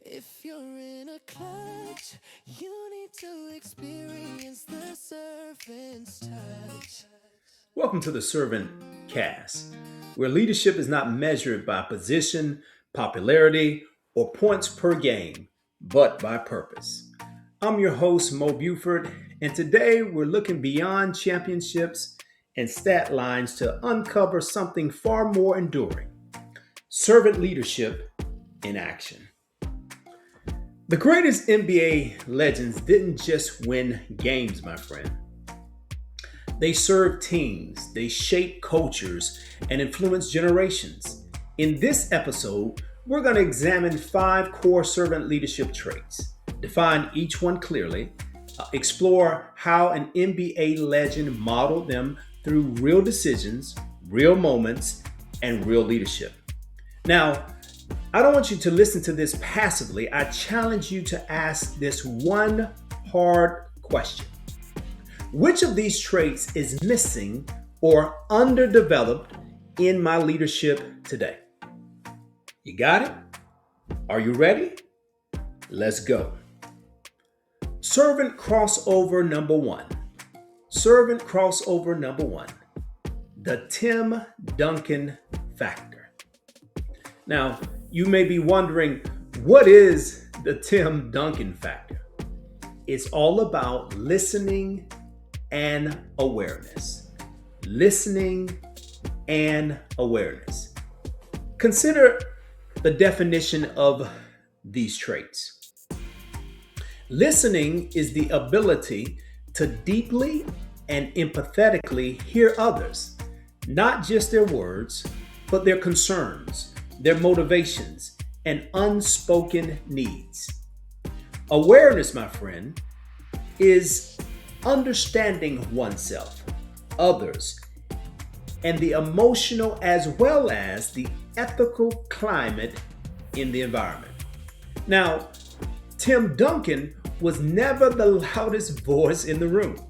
If you're in a clutch, you need to experience the servant's touch. Welcome to the Servant Cast, where leadership is not measured by position, popularity, or points per game, but by purpose. I'm your host, Mo Buford, and today we're looking beyond championships and stat lines to uncover something far more enduring: servant leadership in action. The greatest NBA legends didn't just win games, my friend. They served teams, they shaped cultures, and influenced generations. In this episode, we're going to examine 5 core servant leadership traits, define each one clearly, explore how an NBA legend modeled them through real decisions, real moments, and real leadership. Now, I don't want you to listen to this passively. I challenge you to ask this one hard question. Which of these traits is missing or underdeveloped in my leadership today? You got it? Are you ready? Let's go. Servant crossover number 1. Servant crossover number 1. The Tim Duncan factor. Now, you may be wondering, what is the Tim Duncan factor? It's all about listening and awareness. Listening and awareness. Consider the definition of these traits. Listening is the ability to deeply and empathetically hear others, not just their words, but their concerns, their motivations, and unspoken needs. Awareness, my friend, is understanding oneself, others, and the emotional as well as the ethical climate in the environment. Now, Tim Duncan was never the loudest voice in the room,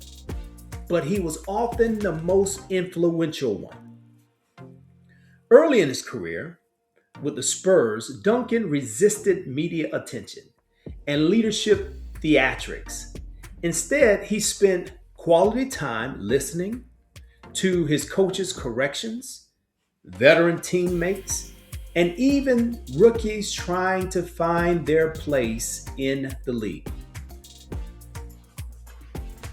but he was often the most influential one. Early in his career, with the Spurs, Duncan resisted media attention and leadership theatrics. Instead, he spent quality time listening to his coach's corrections, veteran teammates, and even rookies trying to find their place in the league.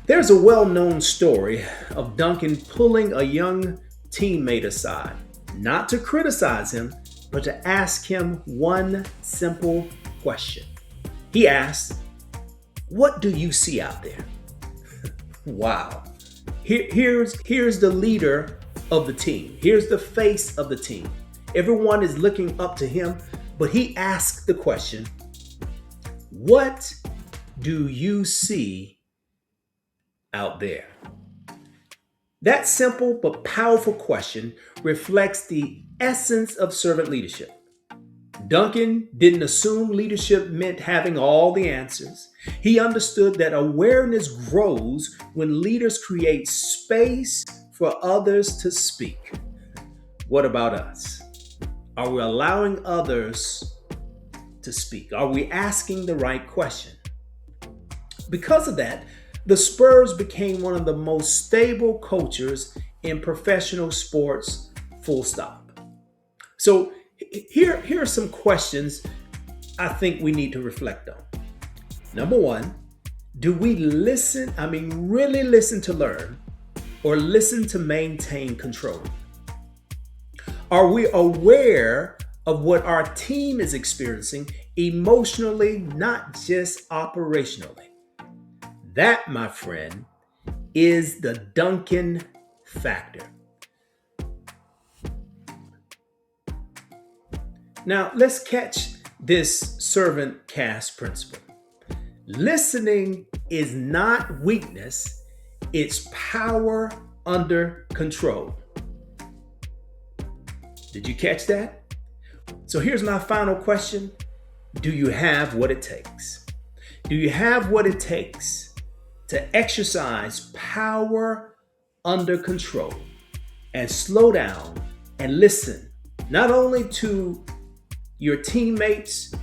There's a well-known story of Duncan pulling a young teammate aside, not to criticize him, but to ask him one simple question. He asked, "What do you see out there?" Wow. Here's the leader of the team. Here's the face of the team. Everyone is looking up to him, but he asked the question, "What do you see out there?" That simple but powerful question reflects the essence of servant leadership. Duncan didn't assume leadership meant having all the answers. He understood that awareness grows when leaders create space for others to speak. What about us? Are we allowing others to speak? Are we asking the right question? Because of that, the Spurs became one of the most stable cultures in professional sports, full stop. So here are some questions I think we need to reflect on. Number 1, do we really listen to learn, or listen to maintain control? Are we aware of what our team is experiencing emotionally, not just operationally? That, my friend, is the Duncan factor. Now, let's catch this servant cast principle. Listening is not weakness, it's power under control. Did you catch that? So here's my final question. Do you have what it takes? Do you have what it takes to exercise power under control and slow down and listen, not only to your teammates,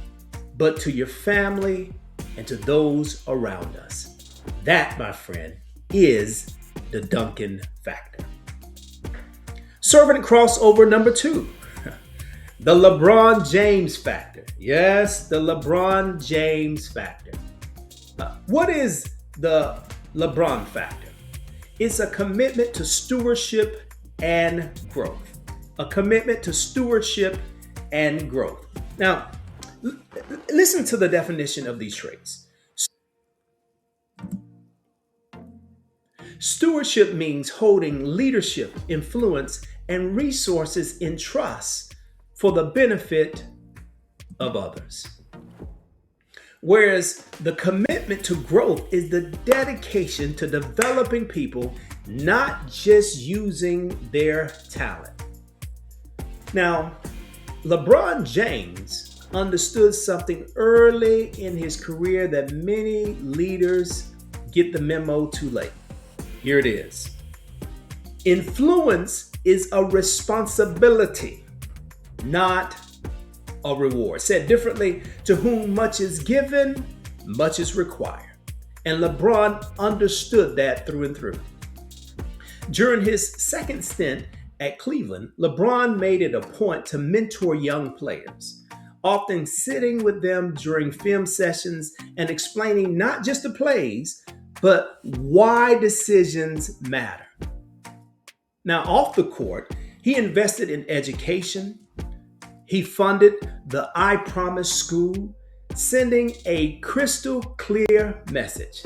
but to your family and to those around us. That, my friend, is the Duncan factor. Servant crossover number 2, the LeBron James factor. Yes, the LeBron James factor. What is the LeBron factor? It's a commitment to stewardship and growth. A commitment to stewardship and growth. Now, listen to the definition of these traits. Stewardship means holding leadership, influence, and resources in trust for the benefit of others. Whereas the commitment to growth is the dedication to developing people, not just using their talent. Now, LeBron James understood something early in his career that many leaders get the memo too late. Here it is. Influence is a responsibility, not a reward. Said differently, to whom much is given, much is required. And LeBron understood that through and through. During his second stint at Cleveland, LeBron made it a point to mentor young players, often sitting with them during film sessions and explaining not just the plays, but why decisions matter. Now, off the court, he invested in education. He funded the I Promise School, sending a crystal clear message.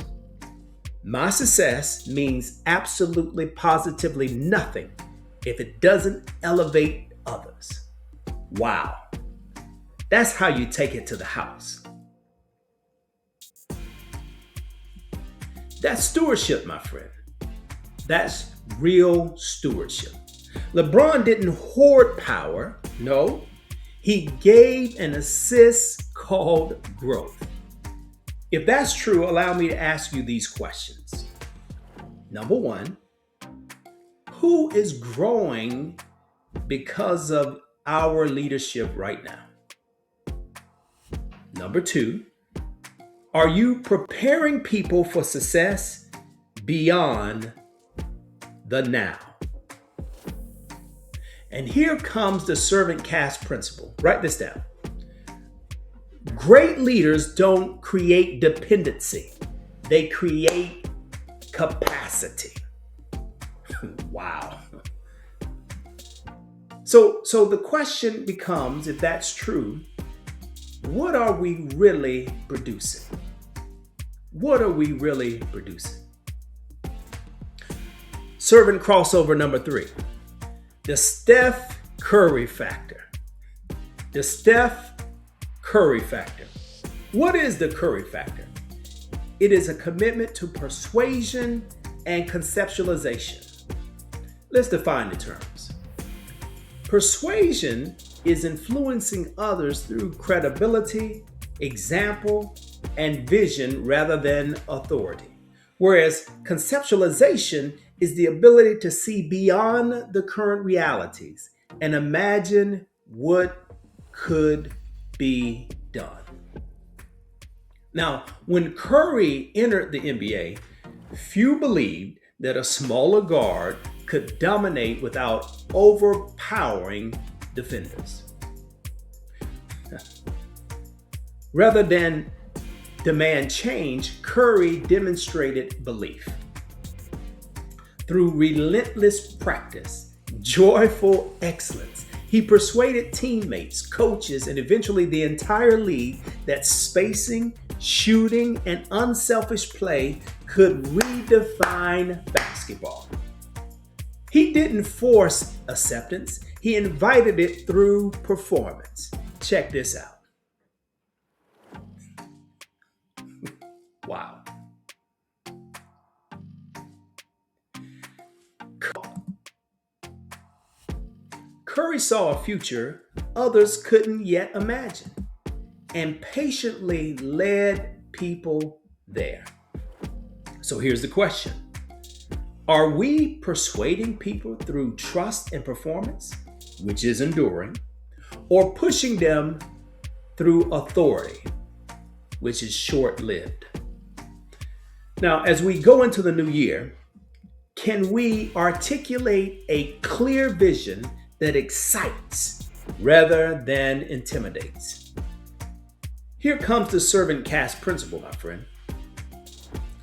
My success means absolutely, positively nothing if it doesn't elevate others. Wow. That's how you take it to the house. That's stewardship, my friend. That's real stewardship. LeBron didn't hoard power. No, he gave an assist called growth. If that's true, allow me to ask you these questions. Number 1, who is growing because of our leadership right now? Number 2, are you preparing people for success beyond the now? And here comes the servant cast principle. Write this down. Great leaders don't create dependency. They create capacity. Wow. So the question becomes, if that's true, what are we really producing? What are we really producing? Servant crossover number 3, the Steph Curry factor. The Steph Curry factor. What is the Curry factor? It is a commitment to persuasion and conceptualization. Let's define the terms. Persuasion is influencing others through credibility, example, and vision rather than authority. Whereas conceptualization is the ability to see beyond the current realities and imagine what could be done. Now, when Curry entered the NBA, few believed that a smaller guard could dominate without overpowering defenders. Rather than demand change, Curry demonstrated belief. Through relentless practice, joyful excellence, he persuaded teammates, coaches, and eventually the entire league that spacing, shooting, and unselfish play could redefine basketball. He didn't force acceptance, he invited it through performance. Check this out. Wow. Curry saw a future others couldn't yet imagine and patiently led people there. So here's the question. Are we persuading people through trust and performance, which is enduring, or pushing them through authority, which is short-lived. Now, as we go into the new year, can we articulate a clear vision that excites rather than intimidates? Here comes the servant cast principle, my friend.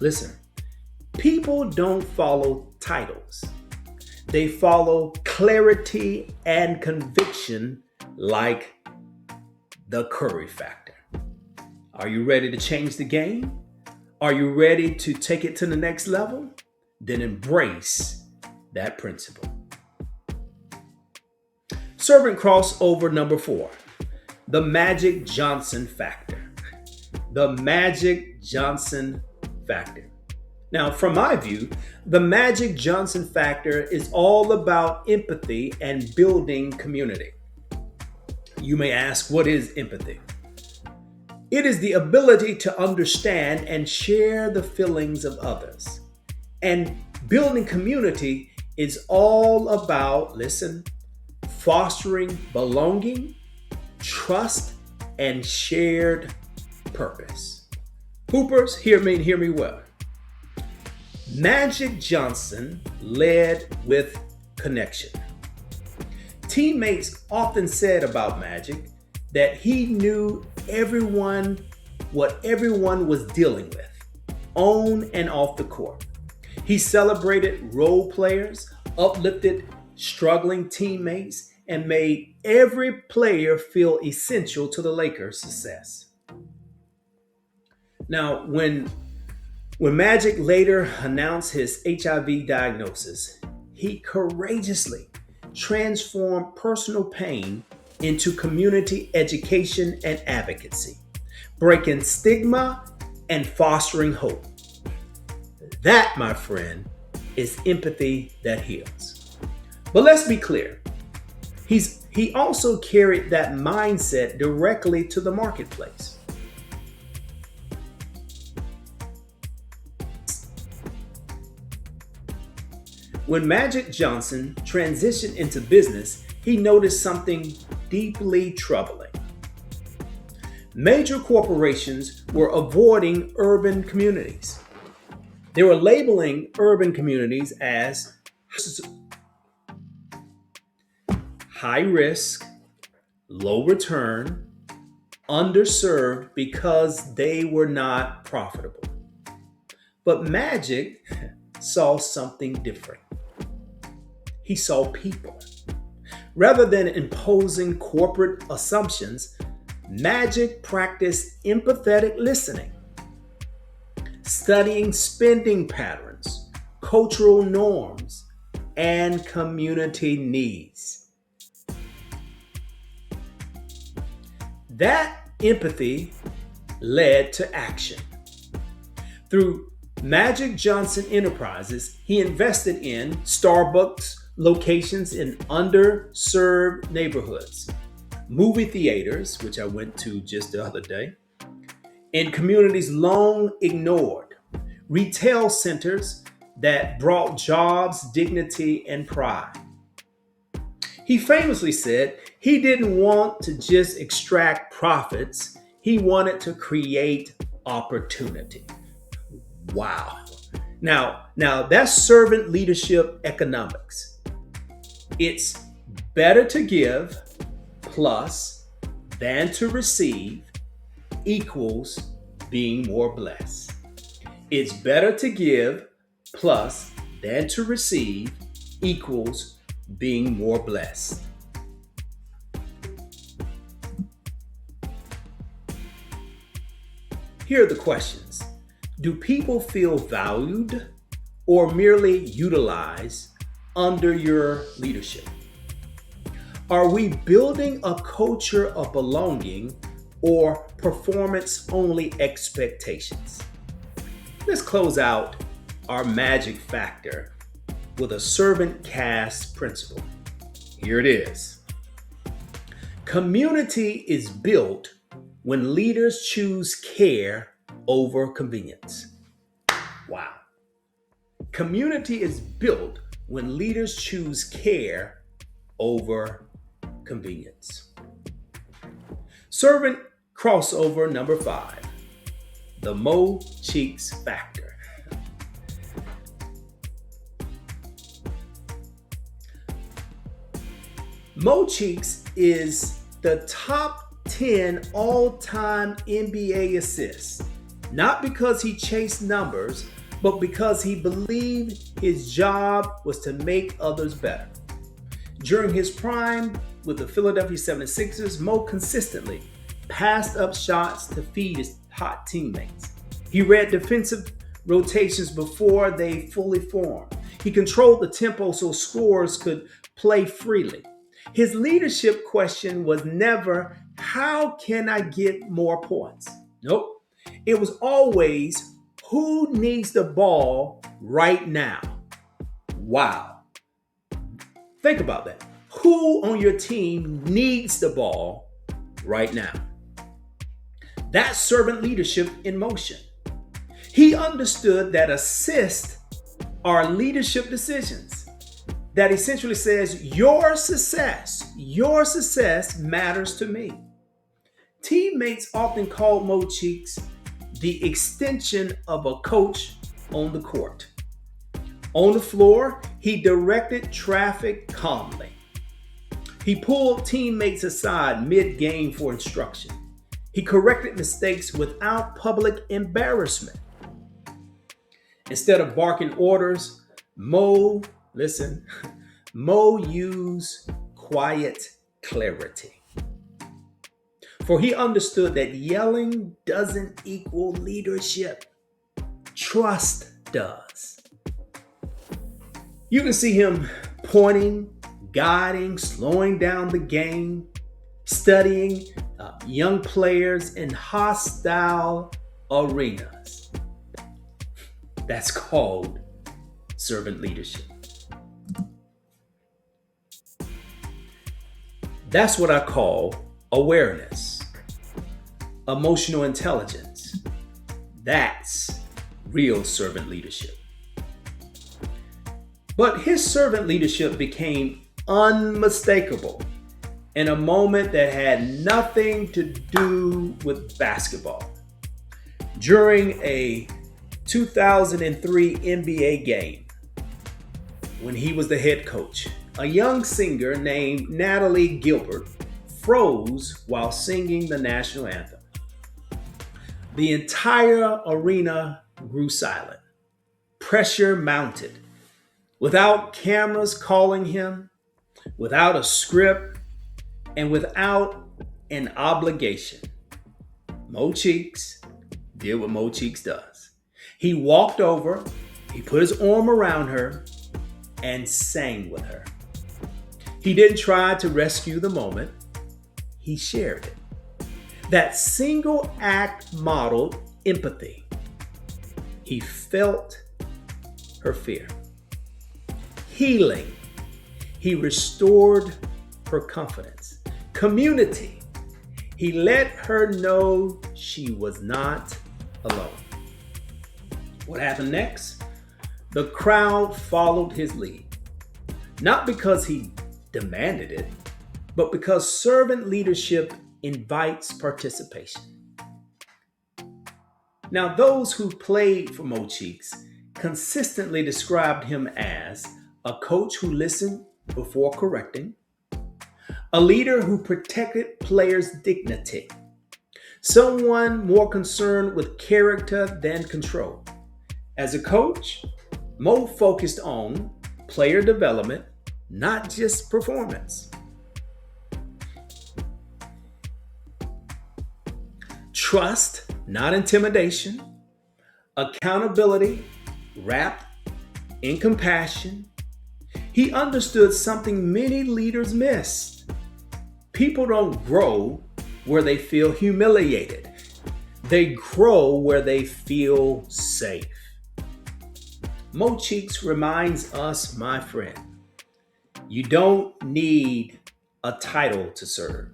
Listen, people don't follow titles. They follow clarity and conviction like the Curry factor. Are you ready to change the game? Are you ready to take it to the next level? Then embrace that principle. Servant crossover number 4, the Magic Johnson factor. The Magic Johnson factor. Now, from my view, the Magic Johnson factor is all about empathy and building community. You may ask, what is empathy? It is the ability to understand and share the feelings of others. And building community is all about, listen, fostering belonging, trust, and shared purpose. Hoopers, hear me well. Magic Johnson led with connection. Teammates often said about Magic that he knew what everyone was dealing with, on and off the court. He celebrated role players, uplifted struggling teammates, and made every player feel essential to the Lakers' success. Now, when Magic later announced his HIV diagnosis, he courageously transformed personal pain into community education and advocacy, breaking stigma and fostering hope. That, my friend, is empathy that heals. But let's be clear. He also carried that mindset directly to the marketplace. When Magic Johnson transitioned into business, he noticed something deeply troubling. Major corporations were avoiding urban communities. They were labeling urban communities as high risk, low return, underserved because they were not profitable. But Magic saw something different. He saw people. Rather than imposing corporate assumptions, Magic practiced empathetic listening, studying spending patterns, cultural norms, and community needs. That empathy led to action. Through Magic Johnson Enterprises, he invested in Starbucks locations in underserved neighborhoods, movie theaters, which I went to just the other day, in communities long ignored, retail centers that brought jobs, dignity, and pride. He famously said he didn't want to just extract profits, he wanted to create opportunity. Wow. Now that's servant leadership economics. It's better to give plus than to receive equals being more blessed. It's better to give plus than to receive equals being more blessed. Here are the questions. Do people feel valued or merely utilized under your leadership? Are we building a culture of belonging or performance-only expectations? Let's close out our magic factor with a servant cast principle. Here it is. Community is built when leaders choose care over convenience. Wow. Community is built when leaders choose care over convenience. Servant crossover number 5, The Mo Cheeks factor. Mo Cheeks is the top 10 all-time NBA assists, not because he chased numbers, but because he believed his job was to make others better. During his prime with the Philadelphia 76ers, Mo consistently passed up shots to feed his hot teammates. He read defensive rotations before they fully formed. He controlled the tempo so scorers could play freely. His leadership question was never, how can I get more points? Nope. It was always, who needs the ball right now? Wow. Think about that. Who on your team needs the ball right now? That's servant leadership in motion. He understood that assists are leadership decisions. That essentially says, your success matters to me. Teammates often called Mo Cheeks the extension of a coach on the court. On the floor, he directed traffic calmly. He pulled teammates aside mid-game for instruction. He corrected mistakes without public embarrassment. Instead of barking orders, Mo used quiet clarity. For he understood that yelling doesn't equal leadership. Trust does. You can see him pointing, guiding, slowing down the game, studying young players in hostile arenas. That's called servant leadership. That's what I call awareness, emotional intelligence. That's real servant leadership. But his servant leadership became unmistakable in a moment that had nothing to do with basketball. During a 2003 NBA game, when he was the head coach, a young singer named Natalie Gilbert froze while singing the national anthem. The entire arena grew silent. Pressure mounted. Without cameras calling him, without a script, and without an obligation, Mo Cheeks did what Mo Cheeks does. He walked over, he put his arm around her, and sang with her. He didn't try to rescue the moment, he shared it. That single act modeled empathy. He felt her fear. Healing. He restored her confidence. Community. He let her know she was not alone. What happened next? The crowd followed his lead. Not because he demanded it, but because servant leadership invites participation. Now, those who played for Mo Cheeks consistently described him as a coach who listened before correcting, a leader who protected players' dignity, someone more concerned with character than control. As a coach, Mo focused on player development, not just performance. Trust, not intimidation. Accountability, wrapped in compassion. He understood something many leaders miss. People don't grow where they feel humiliated. They grow where they feel safe. Mo Cheeks reminds us, my friend, you don't need a title to serve.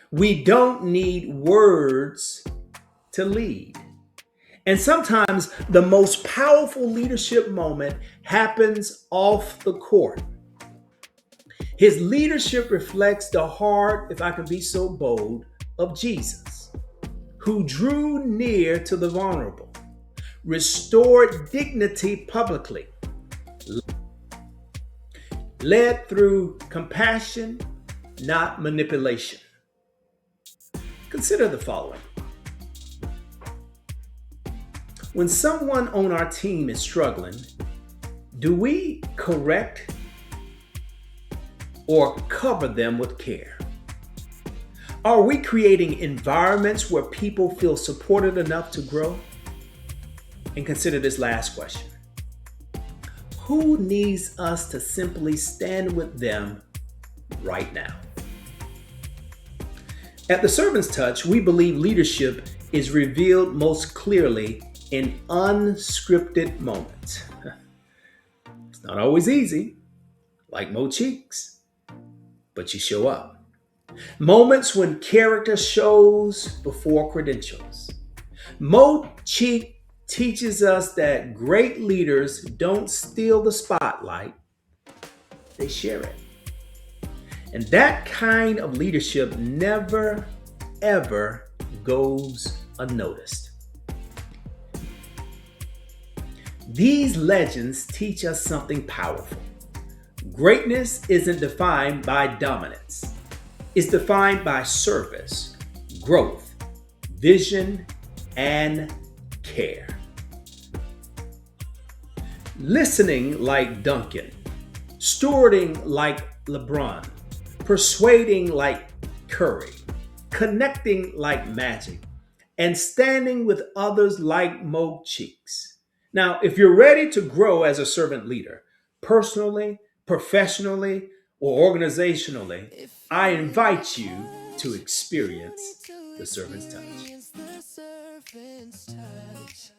We don't need words to lead. And sometimes the most powerful leadership moment happens off the court. His leadership reflects the heart, if I can be so bold, of Jesus, who drew near to the vulnerable, restored dignity publicly, led through compassion, not manipulation. Consider the following. When someone on our team is struggling, do we correct or cover them with care? Are we creating environments where people feel supported enough to grow? And consider this last question. Who needs us to simply stand with them right now? At the Servant's Touch, we believe leadership is revealed most clearly in unscripted moments. It's not always easy, like Mo Cheeks, but you show up. Moments when character shows before credentials. Mo Cheek teaches us that great leaders don't steal the spotlight, they share it. And that kind of leadership never, ever goes unnoticed. These legends teach us something powerful. Greatness isn't defined by dominance. It's defined by service, growth, vision, and care. Listening like Duncan, stewarding like LeBron, persuading like Curry, connecting like Magic, and standing with others like Mo Cheeks. Now, if you're ready to grow as a servant leader, personally, professionally, or organizationally, I invite you to experience the Servant's Touch. The servant's touch.